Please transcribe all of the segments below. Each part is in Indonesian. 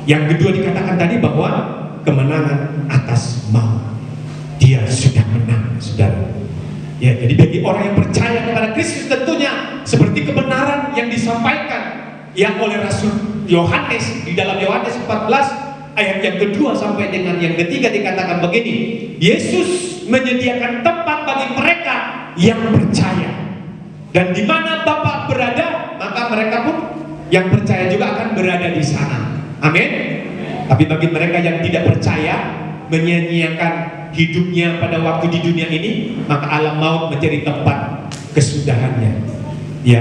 Yang kedua dikatakan tadi bahwa kemenangan atas maut. Dia sudah menang, saudara. Ya, jadi bagi orang yang percaya kepada Kristus tentunya seperti kebenaran yang disampaikan yang oleh Rasul Yohanes di dalam Yohanes 14 ayat yang kedua sampai dengan yang ketiga dikatakan begini, Yesus menyediakan tempat bagi mereka yang percaya, dan di mana Bapa berada maka mereka pun yang percaya juga akan berada di sana. Amin. Tapi bagi mereka yang tidak percaya, menyanyiakan hidupnya pada waktu di dunia ini, maka alam maut menjadi tempat kesudahannya, ya,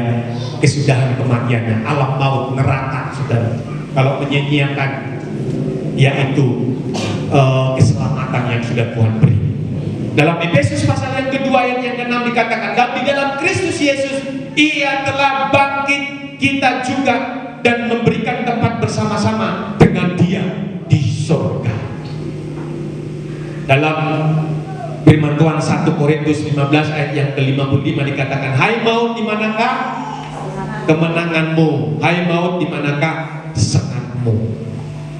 kesudahan kematiannya, alam maut, neraka, saudara. Kalau menyanyiakan, yaitu keselamatan yang sudah Tuhan beri. Dalam Efesus pasal yang kedua ayat yang ke-6 dikatakan, dan di dalam Kristus Yesus Ia telah bangkit kita juga dan memberikan tempat bersama-sama dengan Dia di surga. Dalam firman Tuhan 1 Korintus 15 ayat yang ke-55 dikatakan, hai maut, di manakah kemenanganmu? Hai maut, di manakah sengatmu?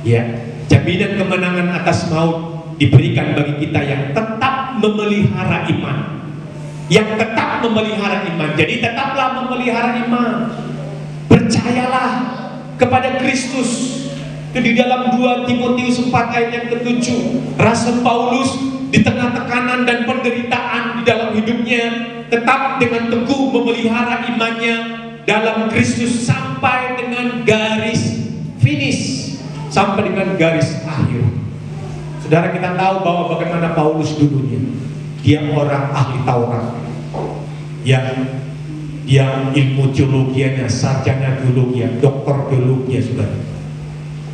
Ya, jaminan kemenangan atas maut diberikan bagi kita yang tetap memelihara iman. Yang tetap memelihara iman. Jadi tetaplah memelihara iman. Percayalah kepada Kristus. Di dalam 2 Timotius 4 ayat yang ke-7, Rasul Paulus di tengah tekanan dan penderitaan di dalam hidupnya tetap dengan teguh memelihara imannya dalam Kristus sampai dengan garis finish, sampai dengan garis akhir. Saudara, kita tahu bahwa bagaimana Paulus dulunya. Dia orang ahli Taurat, yang ilmu teologianya, sarjana teologi, doktor teologi, saudara.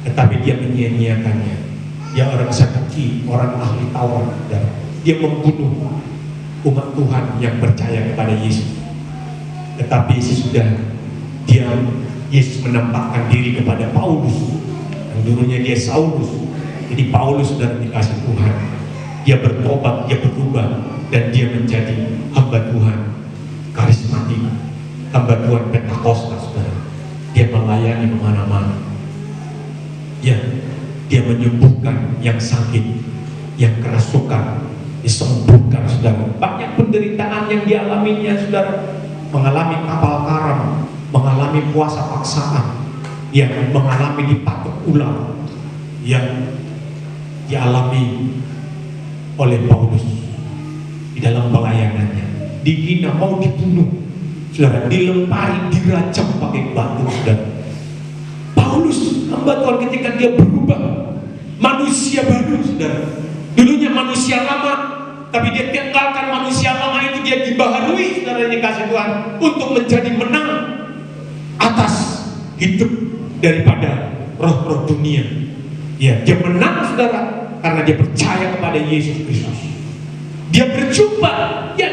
Tetapi dia menyia-nyiakannya. Dia orang saksi, orang ahli Taurat, dan dia membunuh umat Tuhan yang percaya kepada Yesus. Tetapi sesudah Yesus menampakkan diri kepada Paulus, yang dulunya dia Saulus. Jadi Paulus sudah dikasih Tuhan. Dia bertobat, dia berubah, dan dia menjadi hamba Tuhan karismatik, hamba Tuhan Pentakosta, saudara. Dia melayani kemana-mana. Ya, dia menyembuhkan yang sakit, yang kerasukan, disembuhkan, saudara. Banyak penderitaan yang dialaminya, saudara. Mengalami kapal karam, mengalami puasa paksaan, yang mengalami dipatuk ulang, yang dialami oleh Paulus di dalam pelayanannya. Dihina, mau dibunuh, saudara, dilempari, dirajam pakai batu, saudara. Paulus, hamba Tuhan, ketika dia berubah, manusia baru, saudara. Dulunya manusia lama, tapi dia tinggalkan manusia lama itu, dia dibaharui, saudara, yang dikasih Tuhan, untuk menjadi menang atas hidup daripada roh-roh dunia. Ya, dia menang, saudara, karena dia percaya kepada Yesus Kristus. Dia berjumpa, ya,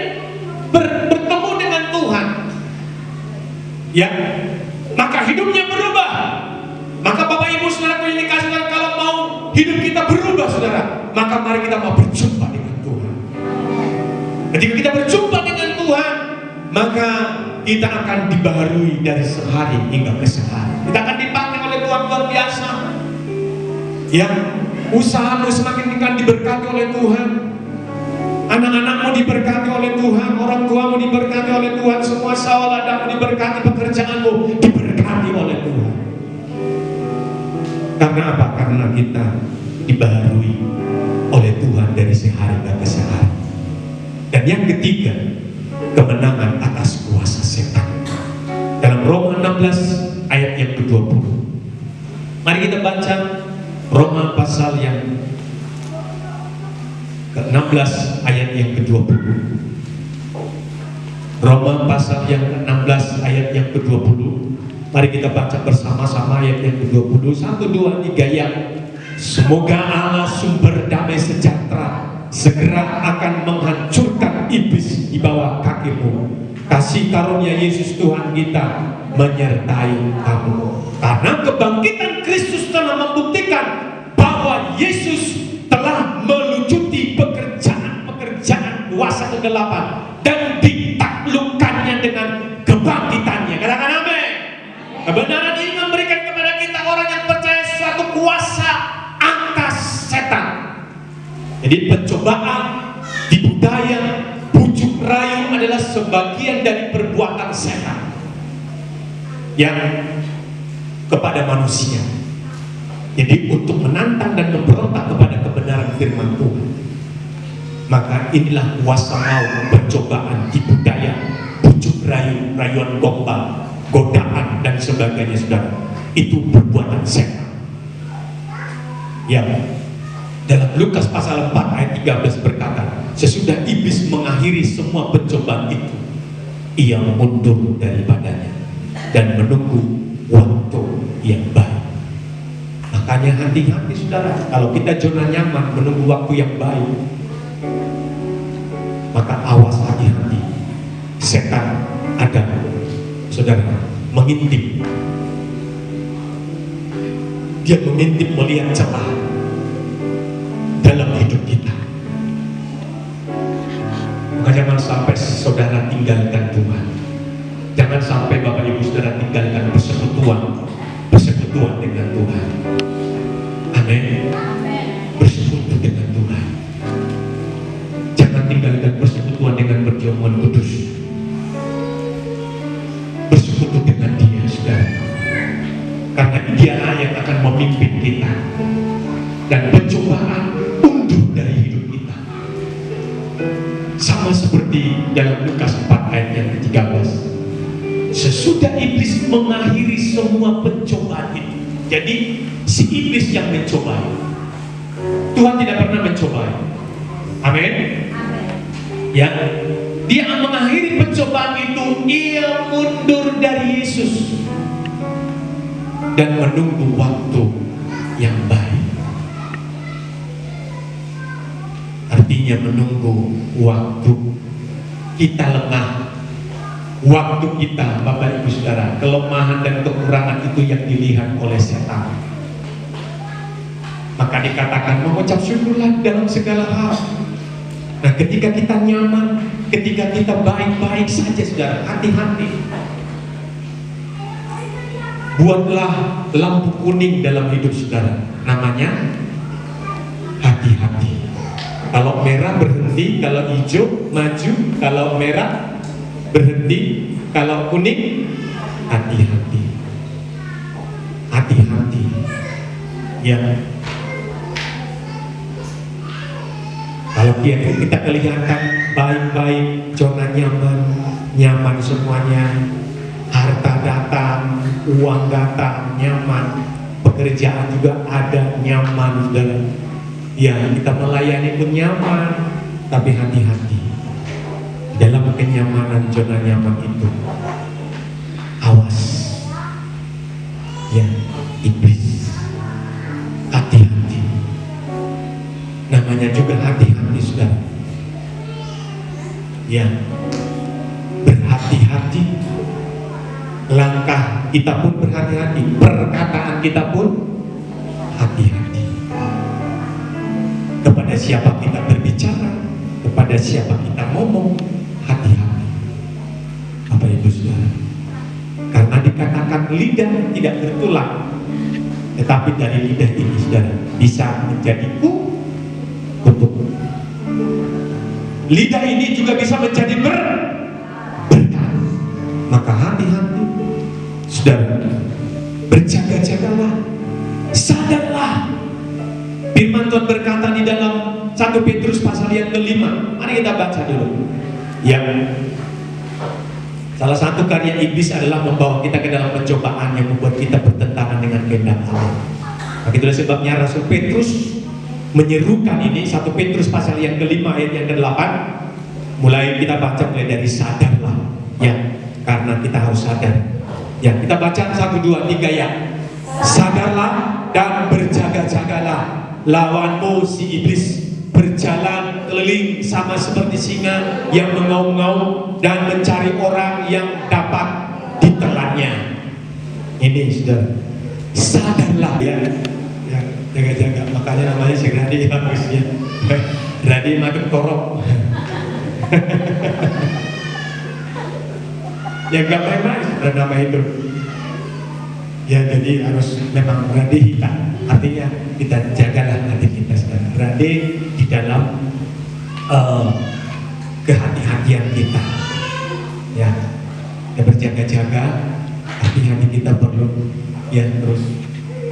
bertemu dengan Tuhan, ya, maka hidupnya berubah. Maka Bapak Ibu saudara yang dikasih Tuhan, kalau mau hidup kita berubah, saudara, maka mari kita mau berjumpa dengan Tuhan. Ketika kita berjumpa dengan Tuhan, maka kita akan dibaharui dari sehari hingga ke sehari. Kita akan dipakai oleh Tuhan luar biasa. Ya, usahamu semakin akan diberkati oleh Tuhan. Anak-anakmu diberkati oleh Tuhan, orang tuamu diberkati oleh Tuhan, semua saudaramu diberkati, pekerjaanmu diberkati oleh Tuhan. Karena apa? Karena kita dibaharui oleh Tuhan dari sehari ke sehari. Dan yang ketiga, kemenangan atas kuasa setan. Dalam Roma 16 ayat yang ke-20. Mari kita baca Roma pasal yang ke-16 ayat yang ke-20. Roma pasal yang ke-16 ayat yang ke-20. Mari kita baca bersama-sama ayat yang ke-20. 1, 2, 3 ya. Semoga Allah sumber damai sejahtera segera akan menghancurkan iblis di bawah kakimu. Kasih karunia Yesus Tuhan kita menyertai kamu. Karena kebangkitan Kristus telah membuktikan bahwa Yesus telah melucuti pekerjaan kuasa kegelapan dan ditaklukkannya dengan kebangkitannya. Katakan amin. Kebenaran ini memberikan kepada kita orang yang percaya suatu kuasa Jadi pencobaan di budaya bujuk rayu adalah sebagian dari perbuatan setan yang kepada manusia. Jadi untuk menantang dan memberontak kepada kebenaran firman Tuhan. Maka inilah kuasa maut, pencobaan di budaya bujuk rayu, rayuan gombal, godaan dan sebagainya, saudara. Itu perbuatan setan. Ya, dalam Lukas pasal 4 ayat 13 berkata, sesudah iblis mengakhiri semua pencobaan itu, ia mundur daripadanya dan menunggu waktu yang baik. Makanya hati-hati, saudara, kalau kita zona nyaman menunggu waktu yang baik, maka awas, hati-hati. Setan ada, saudara, mengintip. Dia mengintip, melihat celah dalam hidup kita. Maka jangan sampai saudara tinggalkan Tuhan. Jangan sampai Bapak Ibu Saudara tinggalkan persekutuan dengan Tuhan. Amin. Bersekutu dengan Tuhan. Jangan tinggalkan persekutuan dengan perjamuan kudus. Bersekutu dengan Dia, saudara. Karena Dialah yang akan memimpin kita. Dan pencobaan undur dari hidup kita. Sama seperti dalam Lukas 4 ayat yang ke-13. Sesudah iblis mengakhiri semua pencobaan itu. Jadi si iblis yang mencobai. Tuhan tidak pernah mencobai. Amin. Ya, dia mengakhiri pencobaan itu, ia mundur dari Yesus dan menunggu waktu yang baik. Artinya menunggu waktu kita lengah, waktu kita, Bapak Ibu Saudara, kelemahan dan kekurangan itu yang dilihat oleh setan. Maka dikatakan mengucap syukurlah dalam segala hal. Nah, ketika kita nyaman, ketika kita baik-baik saja, saudara, hati-hati. Buatlah lampu kuning dalam hidup saudara, namanya hati-hati. Kalau merah berhenti, kalau hijau maju, kalau merah berhenti, kalau kuning hati-hati. Hati-hati. Ya. Kalau kita kelihatan baik-baik, zona nyaman semuanya, harta datang, uang datang, nyaman, pekerjaan juga ada, nyaman, saudara. Ya, kita melayani pun nyaman, tapi hati-hati. Dalam kenyamanan zona nyaman itu, awas, ya, iblis. Hati-hati. Namanya juga hati-hati, saudara. Ya, berhati-hati. Langkah kita pun berhati-hati, perkataan kita pun hati-hati. Kepada siapa kita berbicara, kepada siapa kita ngomong, hati-hati. Bapak Ibu Saudara, karena dikatakan lidah tidak bertulang, tetapi dari lidah ini, saudara, bisa menjadi kutuk. Lidah ini juga bisa menjadi berkah. Maka hati-hati, saudara, berjaga-jagalah, sadarlah. Firman Tuhan berkata di dalam 1 Petrus pasal yang ke-5. Mari kita baca dulu. Yang salah satu karya iblis adalah membawa kita ke dalam pencobaan yang membuat kita bertentangan dengan kehendak Allah. Maka itulah sebabnya Rasul Petrus menyerukan ini, 1 Petrus pasal yang ke-5 ayat yang ke-8. Mulai kita baca mulai dari sadarlah, ya, karena kita harus sadar. Ya, kita baca 1, 2, 3 ya. Sadarlah dan berjaga-jagalah. Lawanmu si iblis berjalan keliling sama seperti singa yang mengaum-ngaum dan mencari orang yang dapat ditelannya. Ini sudah sadarlah, ya, ya, jaga-jaga. Makanya namanya si Radi bagus ya. Radi makin korok. Ya gak memang nama itu. Ya, jadi harus memang Radi hitam. Artinya kita jagalah hati kita, saudara. Radi dalam kehati-hatian kita. Ya, ya berjaga-jaga, hati-hati kita perlu ya terus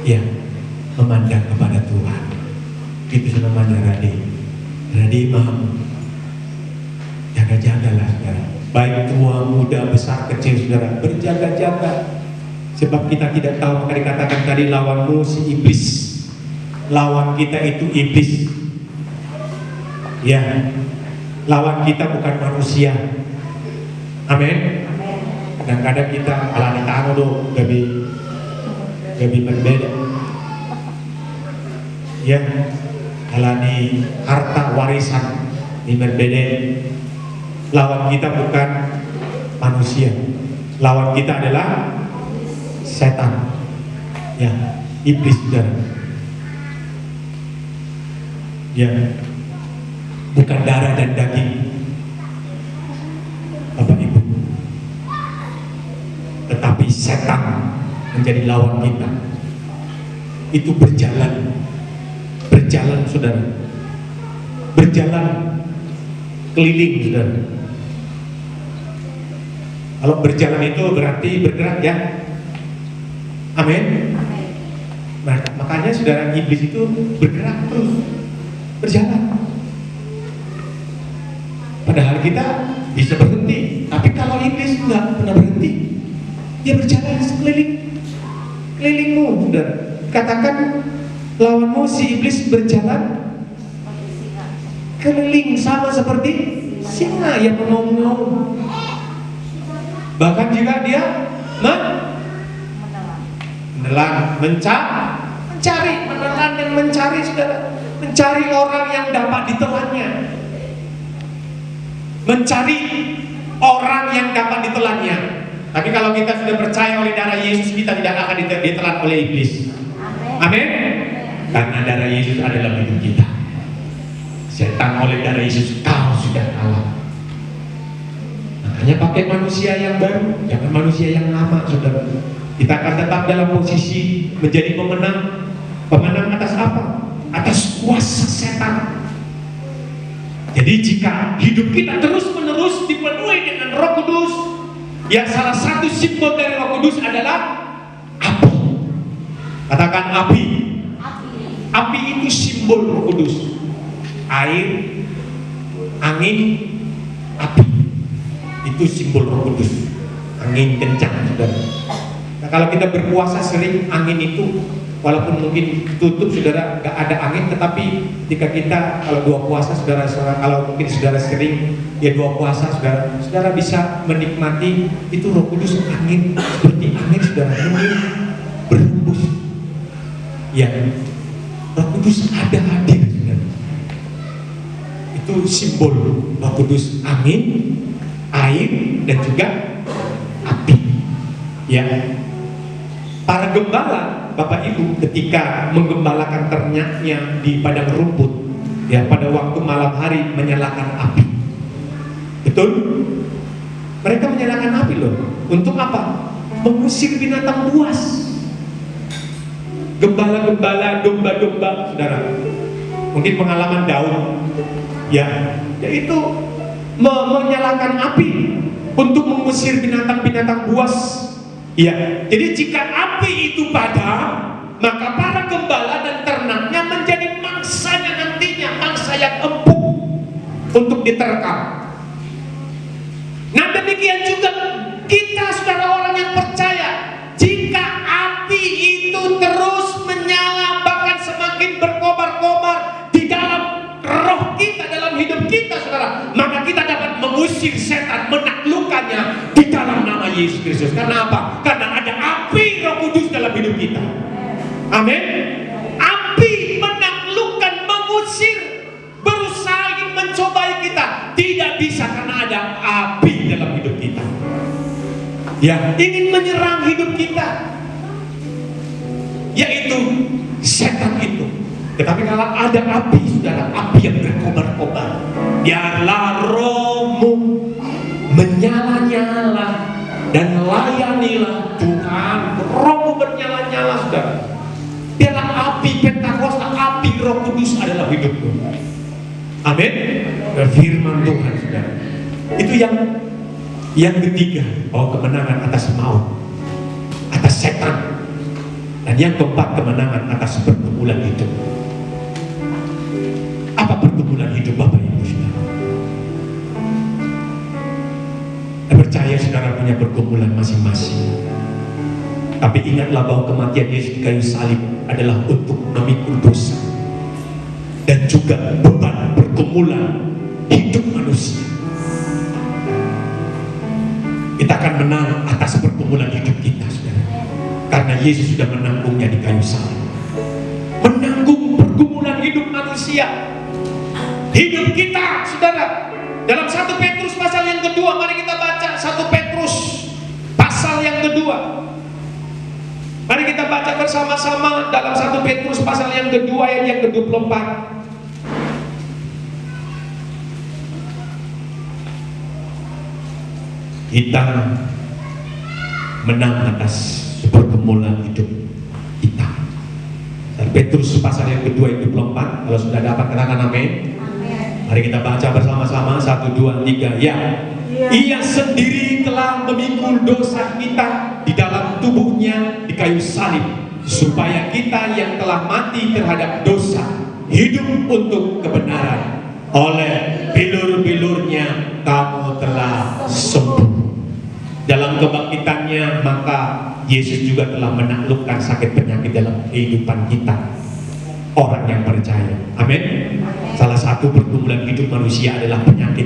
ya memandang kepada Tuhan. Itu namanya Radi Imam. Jaga-jagalah saudara. Baik tua, muda, besar, kecil saudara, berjaga-jaga. Sebab kita tidak tahu, maka dikatakan tadi lawanmu si iblis. Lawan kita itu iblis. Ya, lawan kita bukan manusia. Amin. Kadang-kadang kita alani tahu do, gabi berbeda. Ya, alani harta warisan ini berbeda. Lawan kita bukan manusia. Lawan kita adalah setan. Ya, iblis saudara. Ya, bukan darah dan daging, Bapak Ibu, tetapi setan menjadi lawan kita. Itu berjalan saudara, berjalan keliling saudara. Kalau berjalan itu berarti bergerak ya. Amin. Makanya saudara, iblis itu bergerak terus, berjalan. Padahal kita bisa berhenti, tapi kalau iblis nggak pernah berhenti, dia berjalan sekelilingmu, saudara. Katakan lawanmu si iblis berjalan keliling sama seperti singa yang mengaum-ngaum. Bahkan jika dia menelan, mencari, menelan dan mencari, saudara, mencari orang yang dapat ditelannya. Mencari orang yang dapat ditelannya. Tapi kalau kita sudah percaya oleh darah Yesus, kita tidak akan ditelan oleh iblis. Amin. Karena darah Yesus adalah hidup kita. Setan oleh darah Yesus kau sudah kalah. Makanya pakai manusia yang baru, jangan manusia yang lama, saudara. Kita akan tetap dalam posisi menjadi pemenang. Pemenang atas apa? Atas kuasa setan. Jadi jika hidup kita terus-menerus dipenuhi dengan Roh Kudus, yang salah satu simbol dari Roh Kudus adalah api. Katakan api. Api itu simbol Roh Kudus. Air, angin, api. Itu simbol Roh Kudus. Angin kencang, saudara. Nah, kalau kita berpuasa sering, angin itu walaupun mungkin tutup saudara, nggak ada angin, tetapi jika kita kalau dua puasa saudara, kalau mungkin saudara sering ya dua puasa saudara bisa menikmati itu Roh Kudus, angin seperti angin saudara, angin berhembus. Ya, Roh Kudus ada hadir saudara. Itu simbol Roh Kudus, angin, air dan juga api. Ya, para gembala Bapak Ibu ketika menggembalakan ternaknya di padang rumput, ya pada waktu malam hari menyalakan api. Betul? Mereka menyalakan api loh. Untuk apa? Mengusir binatang buas. Gembala-gembala, domba-domba, saudara. Mungkin pengalaman Daud, ya, yaitu menyalakan api untuk mengusir binatang-binatang buas. Ya, jadi jika api itu padam, maka para gembala dan ternaknya menjadi mangsanya nantinya, mangsa yang empuk untuk diterkam. Nah demikian juga kita saudara orang yang percaya, jika api itu terus menyala bahkan semakin berkobar-kobar di dalam roh kita, dalam hidup kita saudara, maka kita dapat mengusir setan, menaklukkannya di dalam nama Yesus Kristus. Karena apa? Karena ada api Roh Kudus dalam hidup kita. Amin. Api menaklukkan, mengusir, berusaha ingin mencobai kita. Tidak bisa karena ada api dalam hidup kita. Ya, ingin menyerang hidup kita, yaitu setan itu. Tetapi kalau ada api, saudara, api yang berkobar-kobar, biarlah rohmu menyala-nyala dan layanilah Tuhan. Rohmu bernyala-nyala, saudara. Biarlah api Pentakosta, api Roh Kudus adalah hidupmu. Amin. Firman Tuhan, saudara. Itu yang ketiga, kemenangan atas maut, atas setan. Dan yang keempat, kemenangan atas pergumulan hidup. Apa pergumulan hidup, Bapak Ibu saudara? Saya percaya saudara punya pergumulan masing-masing. Tapi ingatlah bahwa kematian Yesus di kayu salib adalah untuk memikul dosa dan juga beban pergumulan hidup manusia. Kita akan menang atas pergumulan hidup kita, saudara, karena Yesus sudah menanggungnya di kayu salib. Menanggung pergumulan hidup manusia, hidup kita, saudara. Dalam 1 Petrus pasal yang kedua, mari kita baca 1 Petrus pasal yang kedua. Mari kita baca bersama-sama dalam 1 Petrus pasal yang kedua ayat yang ke-24. Kita menang atas pergumulan hidup kita. 1 Petrus pasal yang kedua ayat 24. Kalau sudah dapat katakan amin. Mari kita baca bersama-sama 1, 2, 3. Ya. Ia sendiri telah memikul dosa kita di dalam tubuhnya di kayu salib, supaya kita yang telah mati terhadap dosa hidup untuk kebenaran. Oleh bilur-bilurnya kamu telah sembuh. Dalam kebangkitannya maka Yesus juga telah menaklukkan sakit penyakit dalam kehidupan kita, orang yang percaya. Amin. Salah satu pergumulan hidup manusia adalah penyakit.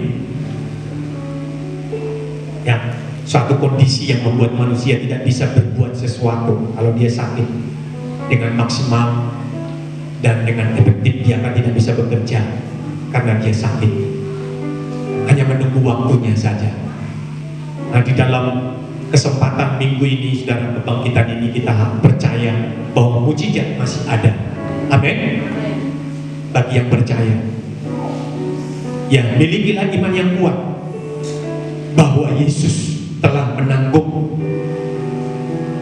Ya, suatu kondisi yang membuat manusia tidak bisa berbuat sesuatu. Kalau dia sakit dengan maksimal dan dengan efektif, dia akan tidak bisa bekerja karena dia sakit. Hanya menunggu waktunya saja. Nah, di dalam kesempatan minggu ini, saudara, kebangkitan ini, kita percaya bahwa mujizat masih ada. Amin. Bagi yang percaya, ya, milikilah iman yang kuat bahwa Yesus telah menanggung,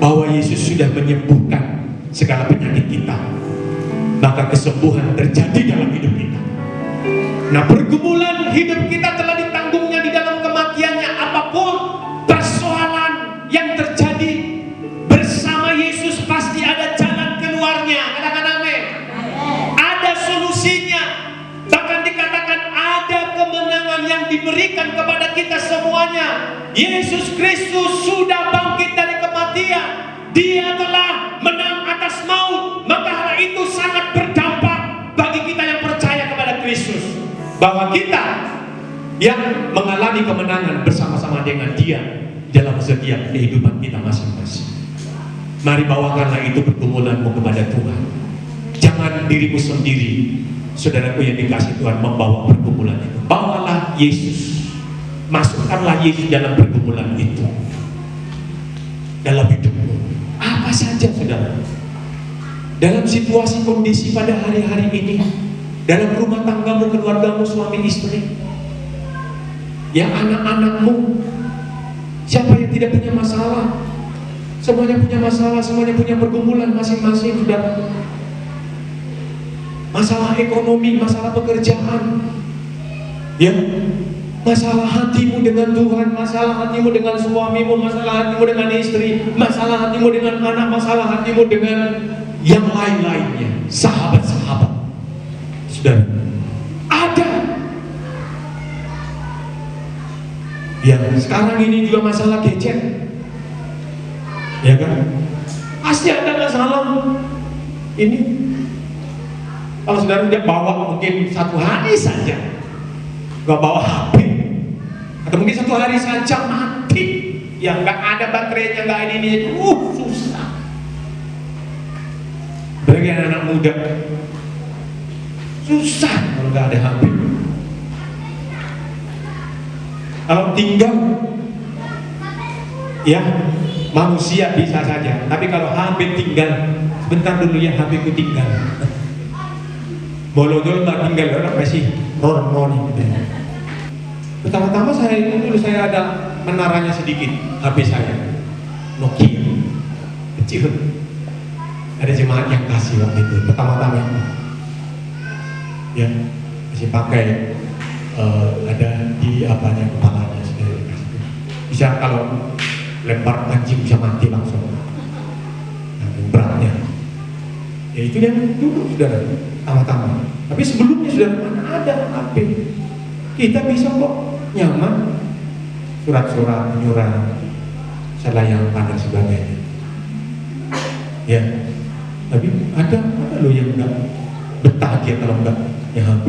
bahwa Yesus sudah menyembuhkan segala penyakit kita, maka kesembuhan terjadi dalam hidup kita. Nah, pergumulan hidup kita telah ditanggungnya di dalam kematiannya. Apapun persoalan yang terjadi, bersama Yesus pasti ada jalan keluarnya. Katakan amin. Ada solusinya. Bahkan dikatakan ada kemenangan yang diberikan kepada kita semuanya. Yesus Kristus sudah bangkit dari kematian. Dia telah menang atas maut. Maka hal itu sangat berdampak bagi kita yang percaya kepada Kristus, bahwa kita yang mengalami kemenangan bersama-sama dengan Dia dalam setiap kehidupan kita masing-masing. Mari bawakanlah itu pergumulanmu kepada Tuhan. Jangan dirimu sendiri, saudaraku yang dikasih Tuhan, membawa pergumulan itu. Bawalah Yesus. Masukkanlah Yesus dalam pergumulan itu, dalam hidupmu. Apa saja, saudara, dalam situasi kondisi pada hari-hari ini, dalam rumah tanggamu, keluargamu, suami istri, yang anak-anakmu, siapa yang tidak punya masalah? Semuanya punya masalah, semuanya punya pergumulan masing-masing, saudara. Masalah ekonomi, masalah pekerjaan, ya, masalah hatimu dengan Tuhan, masalah hatimu dengan suamimu, masalah hatimu dengan istri, masalah hatimu dengan anak, masalah hatimu dengan yang lain-lainnya, sahabat-sahabat. Saudara, ada. Ya, sekarang ini juga masalah gadget, ya kan? Pasti ada masalah ini. Kalau saudara tidak bawa mungkin satu hari saja, nggak bawa HP, atau mungkin satu hari saja mati, ya nggak ada baterainya, nggak ini, susah. Bagi anak muda, susah kalau nggak ada HP. Kalau tinggal, ya manusia bisa saja, tapi kalau HP tinggal, sebentar dulu ya, HP ku tinggal. Bolong-bolong nggak tinggal, orang masih normal gitu. Pertama-tama saya itu dulu saya ada menaranya sedikit, HP saya Nokia kecil. Ada jemaat yang kasih waktu itu pertama-tama, ya Masih pakai ada di apanya kepalanya sudah dikasih. Bisa kalau lempar pancing bisa mati langsung. Nah, beratnya. Ya itu yang dulu saudara, tama-tama. Tapi sebelumnya sudah mana ada HP. Kita bisa kok nyaman, surat-surat, menyurat, selayangkan dan sebagainya. Ya, tapi ada loh yang enggak betah dia kalau enggak ya HP.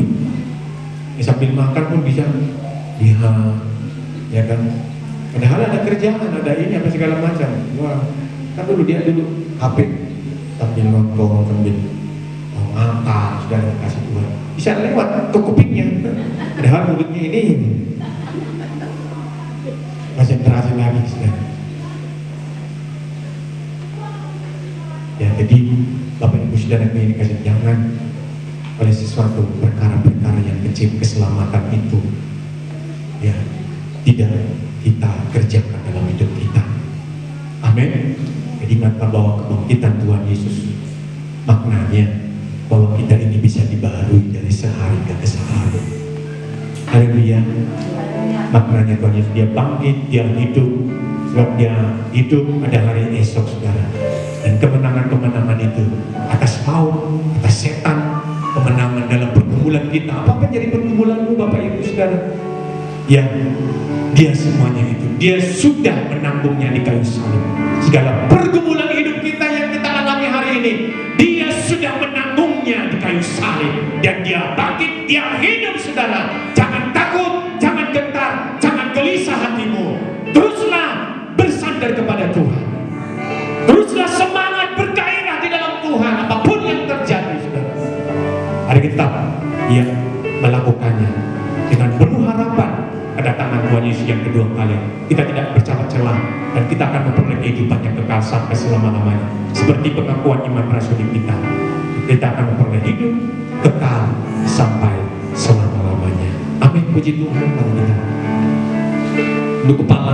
Ya, sambil makan pun bisa lihat, ya kan. Padahal ada kerjaan, ada ini apa segala macam. Wah, kan dulu dia HP sambil nonton, sambil makan, sudah kasih Tuhan. Bisa lewat ke kupingnya. Padahal mulutnya ini masih terasa lagi sudah. Ya, jadi Bapak Ibu Saudara ini kasih jangan oleh sesuatu perkara-perkara yang kecil keselamatan itu ya tidak kita kerjakan dalam hidup kita. Amin. Jadi ingatlah bahwa kebangkitan Tuhan Yesus maknanya bahwa kita ini bisa dibaharui dari sehari ke sehari. Haleluya. Maknanya Tuhan Yesus dia bangkit, dia hidup. Sebab dia hidup ada hari esok saudara. Dan kemenangan-kemenangan itu atas maut, atas setan, kemenangan dalam pergumulan kita. Apa jadi pergumulanmu Bapak Ibu Saudara? Ya, dia semuanya itu. Dia sudah menanggungnya di kayu salib. Segala pergumulan hidup kita yang kita alami hari ini, dia sudah menanggungnya di kayu salib. Dan dia bangkit, dia hidup saudara. Jangan takut, jangan gentar, jangan gelisah hatimu. Teruslah bersandar kepada Tuhan. Teruslah semangat bergairah di dalam Tuhan apapun yang terjadi saudara. Hari kita ia melakukannya dengan penuh harapan kedatangan Tuhan Yesus yang kedua kali. Kita tidak bercela-cela dan kita akan memperoleh kehidupan yang kekal sampai selama-lamanya. Seperti pengakuan iman rasuli kita, kita akan memperoleh hidup kekal sampai selama-lamanya. Amin. Puji Tuhan. Untuk kepala